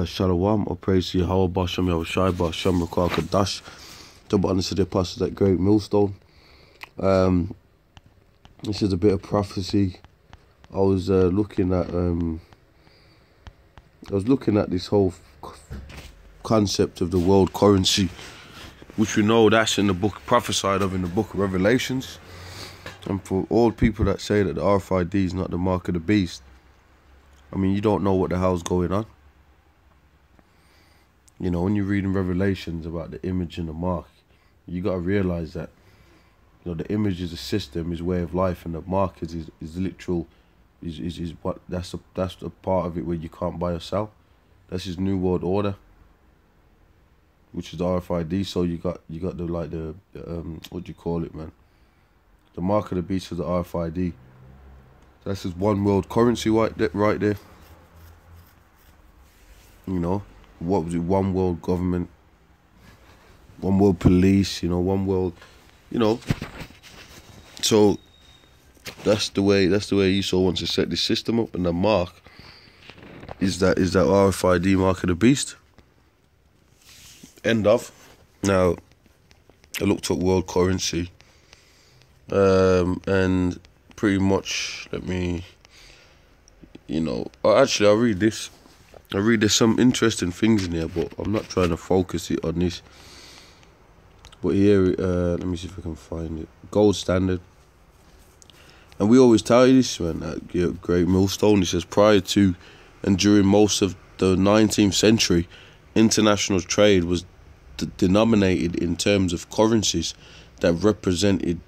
Shalom, or praise to Yahweh, Bashem Yahushai, Bashem Rakar Kadash, double honor to the apostles at GreatMillStone. This is a bit of prophecy. I was looking at this whole concept of the world currency, which we know that's in the book, prophesied of in the book of Revelations. And for all people that say that the RFID is not the mark of the beast, I mean, you don't know what the hell's going on. You know, when you're reading Revelations about the image and the mark, you got to realize that, you know, the image is a system, is way of life, and the mark is literal, is what that's the part of it where you can't buy or sell. That's his new world order, which is the RFID. So you got the like the what do you call it, man? The mark of the beast is the RFID. That's his one world currency right there. You know, what was it? One world government, one world police. You know, one world. You know. So that's the way Esau wants to set this system up, and the mark is that RFID, mark of the beast. End of. Now, I looked up world currency, and pretty much, let me, you know, actually I'll read this. There's some interesting things in here, but I'm not trying to focus it on this. But here, let me see if I can find it. Gold standard. And we always tell you this, man, at GreatMillStone. It says, prior to and during most of the 19th century, international trade was denominated in terms of currencies that represented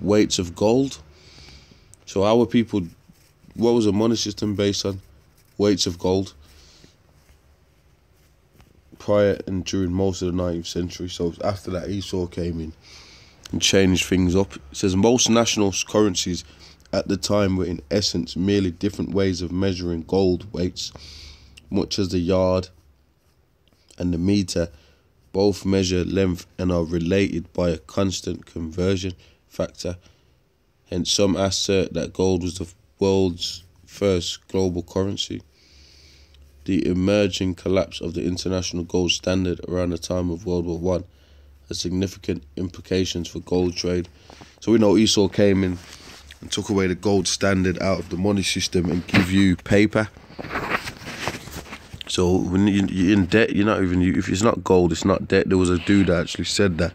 weights of gold. So our people, what was the money system based on? Weights of gold. Prior and during most of the 19th century. So after that, Esau came in and changed things up. It says most national currencies at the time were in essence merely different ways of measuring gold weights, much as the yard and the meter both measure length and are related by a constant conversion factor. Hence, some assert that gold was the world's first global currency. The emerging collapse of the international gold standard around the time of World War I has significant implications for gold trade. So we know Esau came in and took away the gold standard out of the money system and give you paper. So when you're in debt, you're not even, if it's not gold, it's not debt. There was a dude that actually said that.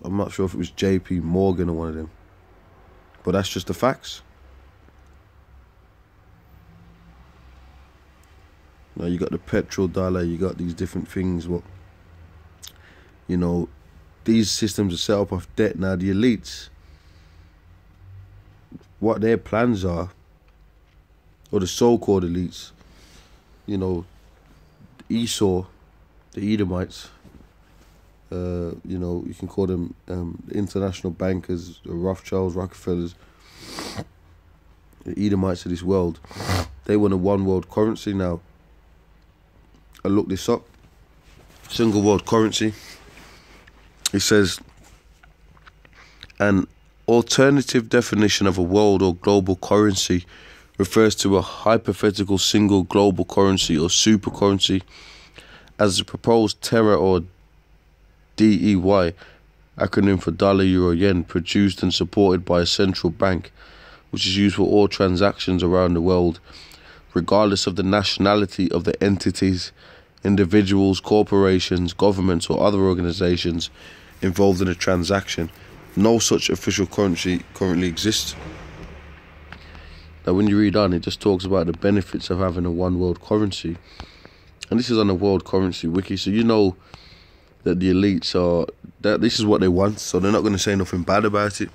I'm not sure if it was JP Morgan or one of them, but that's just the facts. Now you got the petrol dollar, you got these different things. What, you know, these systems are set up off debt. Now the elites, what their plans are, or the so-called elites, you know, Esau, the Edomites, you know, you can call them the international bankers, the Rothschilds, Rockefellers, the Edomites of this world. They want a one world currency. Now, I looked this up. Single world currency. It says, an alternative definition of a world or global currency refers to a hypothetical single global currency or super currency as the proposed Terra or DEY, acronym for dollar, euro, yen, produced and supported by a central bank, which is used for all transactions around the world, regardless of the nationality of the entities, individuals, corporations, governments, or other organizations involved in a transaction. No such official currency currently exists. Now, when you read on, it just talks about the benefits of having a one world currency. And this is on the World Currency Wiki, so you know that the elites are, that this is what they want, so they're not going to say nothing bad about it.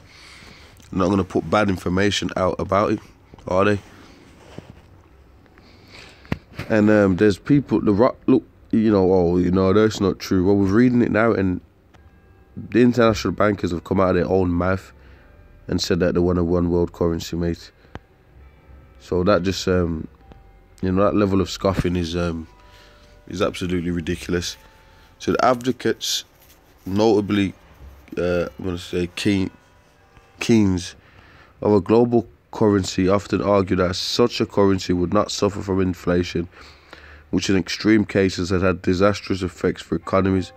They're not going to put bad information out about it, are they? And there's people, look, you know, oh, you know, that's not true. Well, we're reading it now, and the international bankers have come out of their own mouth and said that they want a one world currency, mate. So that just, you know, that level of scoffing is absolutely ridiculous. So the advocates, notably, I'm going to say kings of a global currency often argue that such a currency would not suffer from inflation, which in extreme cases has had disastrous effects for economies.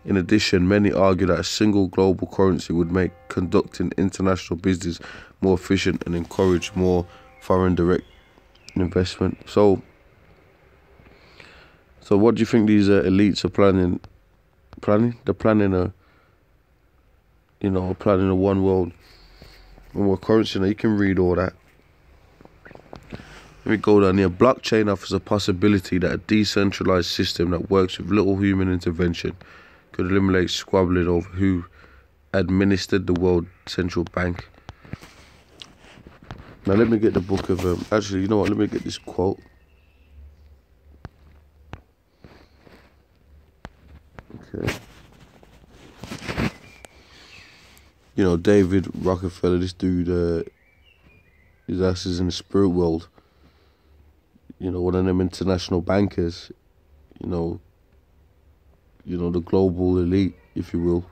In addition, many argue that a single global currency would make conducting international business more efficient and encourage more foreign direct investment. So what do you think these elites are planning? They're planning a, planning a one world currency. Now you can read all that. Let me go down here. Blockchain offers a possibility that a decentralized system that works with little human intervention could eliminate squabbling over who administered the world central bank. Now let me get the book of actually, you know what, let me get this quote. Okay. David Rockefeller, this dude, his ass is in the spirit world. One of them international bankers, the global elite, if you will.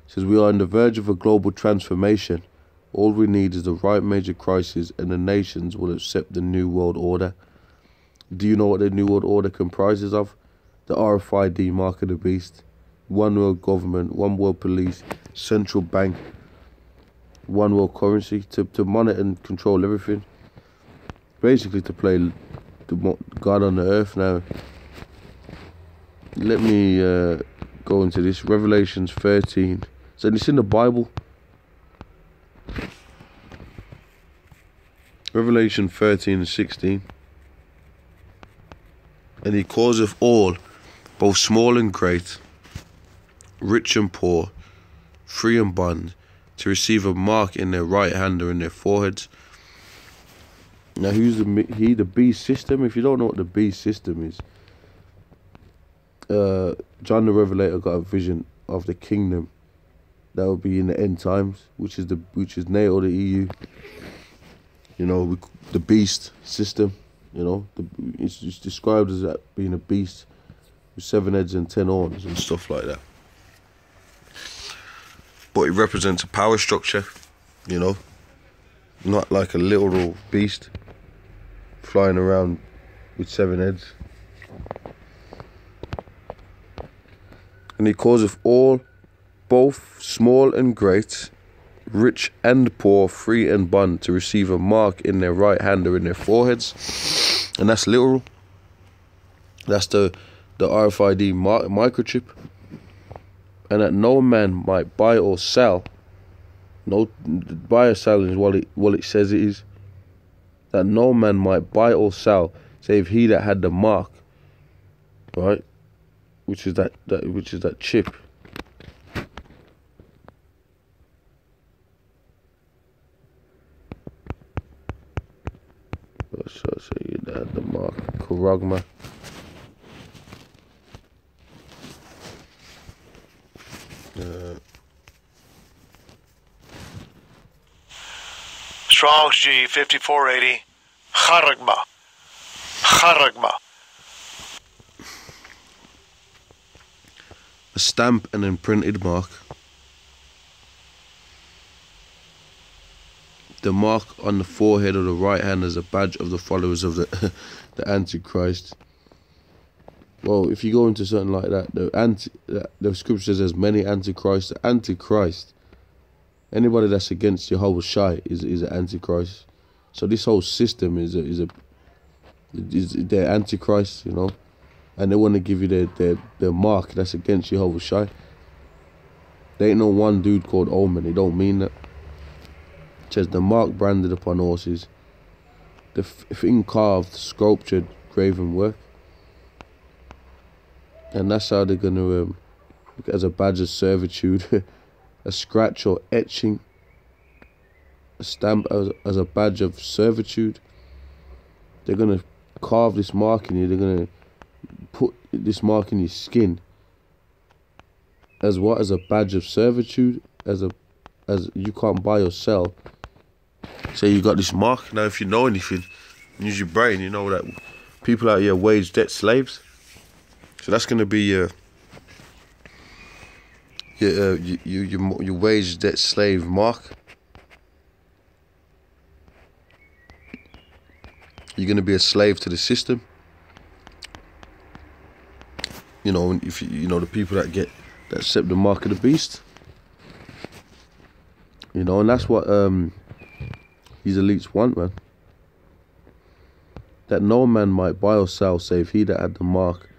Says, we are on the verge of a global transformation. All we need is the right major crisis and the nations will accept the New World Order. Do you know what the New World Order comprises of? The RFID mark of the beast, one world government, one world police, central bank, one world currency to monitor and control everything. Basically to play the God on the earth now. Let me go into this. Revelations 13. So it's in the Bible. Revelation 13 and 16. And he causeth all, both small and great, rich and poor, free and bond, to receive a mark in their right hand or in their foreheads. Now who's the beast system? If you don't know what the beast system is, John the Revelator got a vision of the kingdom that will be in the end times, which is NATO, the EU. The beast system. It's described as that being a beast with 7 heads and 10 horns and stuff like that. But it represents a power structure, not like a literal beast flying around with 7 heads. And he causeth all, both small and great, rich and poor, free and bond, to receive a mark in their right hand or in their foreheads. And that's literal. That's the RFID microchip. And that no man might buy or sell. No, buy or sell is what it says it is. That no man might buy or sell, save he that had the mark, right? Which is that chip. So you had the mark, Kuragma. Strong's G 5480. Kharagma. A stamp and imprinted mark. The mark on the forehead of the right hand is a badge of the followers of the Antichrist. Well, if you go into something like that, the scripture says there's many Antichrists. The Antichrist, anybody that's against Jehovah's Shai is an Antichrist. So this whole system is their Antichrist, and they want to give you their mark that's against Jehovah's Shai. There ain't no one dude called Omen. They don't mean that. It says the mark branded upon horses, the thing carved, sculptured, graven work. And that's how they're going to, as a badge of servitude, a scratch or etching, a stamp as a badge of servitude. They're going to carve this mark in you. They're going to put this mark in your skin. As what? As a badge of servitude, as you can't buy or sell. So you got this mark. Now if you know anything, use your brain, you know that people out here wage debt slaves. So that's going to be your wage debt slave mark. You're going to be a slave to the system. You know, if you know the people that accept the mark of the beast. You know, and that's what these elites want, man. That no man might buy or sell save he that had the mark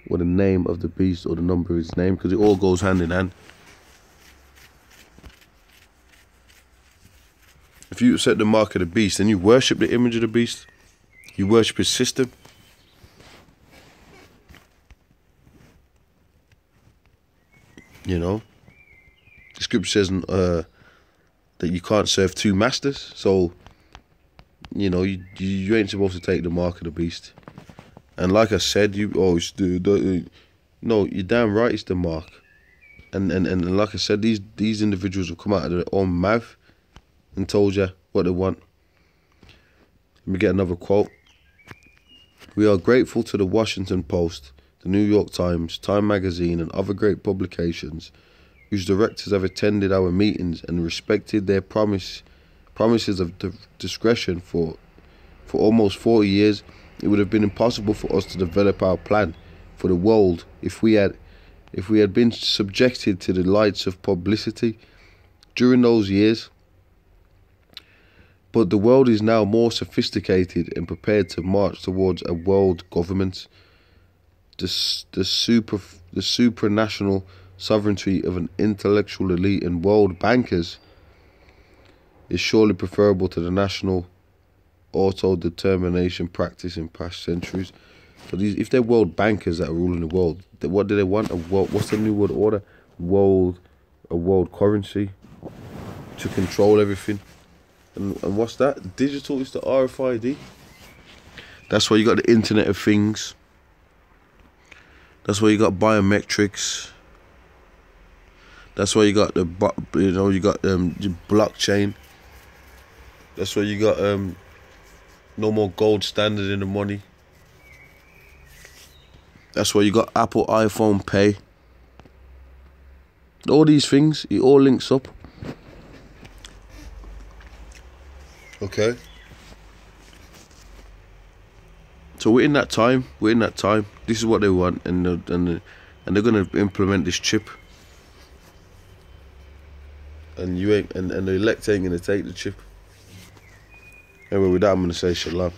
or the name of the beast or the number of his name, because it all goes hand in hand. If you accept the mark of the beast, then you worship the image of the beast. You worship his system. You know, the scripture says that you can't serve two masters. So, you know, you ain't supposed to take the mark of the beast. And like I said, you always do. No, you're damn right, it's the mark. And like I said, these individuals have come out of their own mouth and told you what they want. Let me get another quote. We are grateful to the Washington Post, the New York Times, Time Magazine, and other great publications whose directors have attended our meetings and respected their promises of discretion for almost 40 years. It would have been impossible for us to develop our plan for the world if we had been subjected to the lights of publicity during those years. But the world is now more sophisticated and prepared to march towards a world government. The supranational sovereignty of an intellectual elite and world bankers is surely preferable to the national auto-determination practice in past centuries. So if they're world bankers that are ruling the world, what do they want? What's the new world order? A world currency to control everything. And what's that? Digital is the RFID. That's why you got the Internet of Things. That's why you got biometrics. That's why you got the blockchain. That's why you got no more gold standard in the money. That's why you got Apple iPhone Pay. All these things, it all links up. Okay. So we're in that time. This is what they want, and they're gonna implement this chip. And the elect ain't gonna take the chip. Anyway, with that, I'm gonna say shalom.